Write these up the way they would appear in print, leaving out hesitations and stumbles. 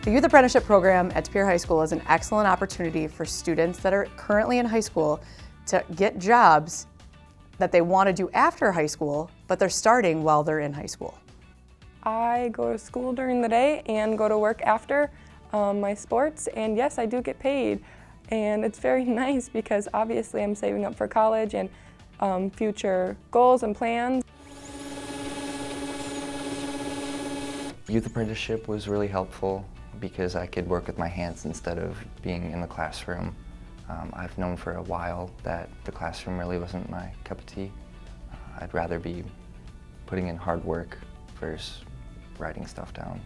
The Youth Apprenticeship Program at Pere High School is an excellent opportunity for students that are currently in high school to get jobs that they want to do after high school, but they're starting while they're in high school. I go to school during the day and go to work after my sports, and yes, I do get paid. And it's very nice because obviously I'm saving up for college and future goals and plans. Youth Apprenticeship was really helpful because I could work with my hands instead of being in the classroom. I've known for a while that the classroom really wasn't my cup of tea. I'd rather be putting in hard work versus writing stuff down.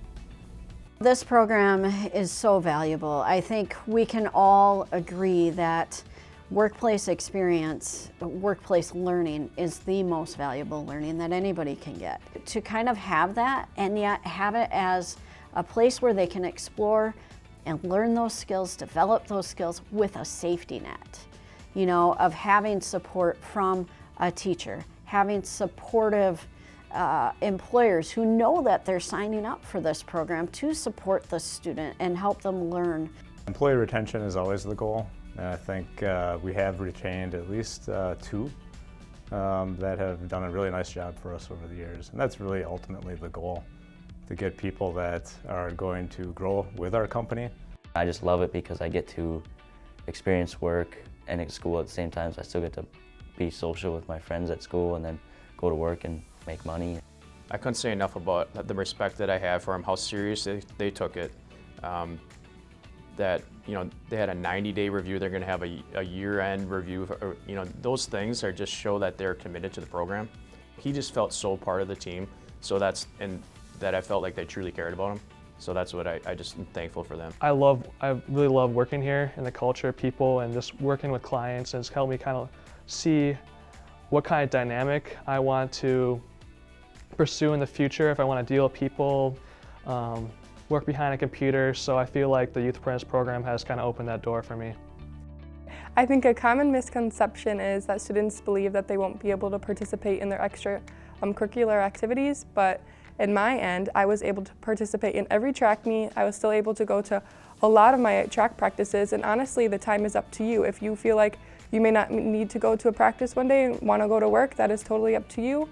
This program is so valuable. I think we can all agree that workplace experience, workplace learning is the most valuable learning that anybody can get. To kind of have that and yet have it as a place where they can explore and learn those skills, develop those skills with a safety net, you know, of having support from a teacher, having supportive employers who know that they're signing up for this program to support the student and help them learn. Employee retention is always the goal, and I think we have retained at least two that have done a really nice job for us over the years, and that's really ultimately the goal, to get people that are going to grow with our company. I just love it because I get to experience work and at school at the same time, so I still get to be social with my friends at school and then go to work and make money. I couldn't say enough about the respect that I have for them, how serious they took it. That, you know, they had a 90-day review, they're going to have a year-end review, you know, those things are just show that they're committed to the program. He just felt so part of the team, so that I felt like they truly cared about him. So that's what I just am thankful for them. I really love working here and the culture, people, and just working with clients, and it's helped me kind of see what kind of dynamic I want to pursue in the future, if I want to deal with people, work behind a computer. So I feel like the Youth Apprentice program has kind of opened that door for me. I think a common misconception is that students believe that they won't be able to participate in their extracurricular activities, but in my end, I was able to participate in every track meet. I was still able to go to a lot of my track practices, and honestly, the time is up to you. If you feel like you may not need to go to a practice one day and want to go to work, that is totally up to you.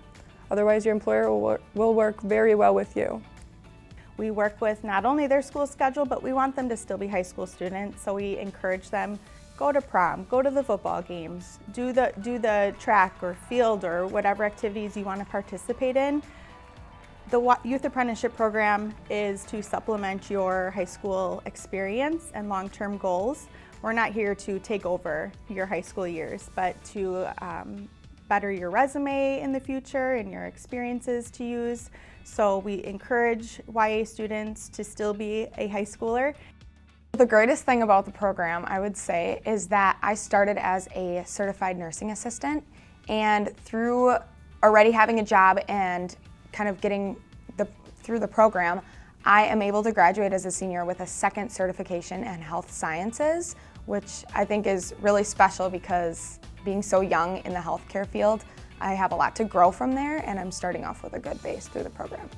Otherwise, your employer will work very well with you. We work with not only their school schedule, but we want them to still be high school students, so we encourage them, go to prom, go to the football games, do the track or field or whatever activities you want to participate in. The Youth Apprenticeship Program is to supplement your high school experience and long-term goals. We're not here to take over your high school years, but to better your resume in the future and your experiences to use. So we encourage YA students to still be a high schooler. The greatest thing about the program, I would say, is that I started as a certified nursing assistant, and through already having a job and kind of getting through the program, I am able to graduate as a senior with a second certification in health sciences, which I think is really special because being so young in the healthcare field, I have a lot to grow from there, and I'm starting off with a good base through the program.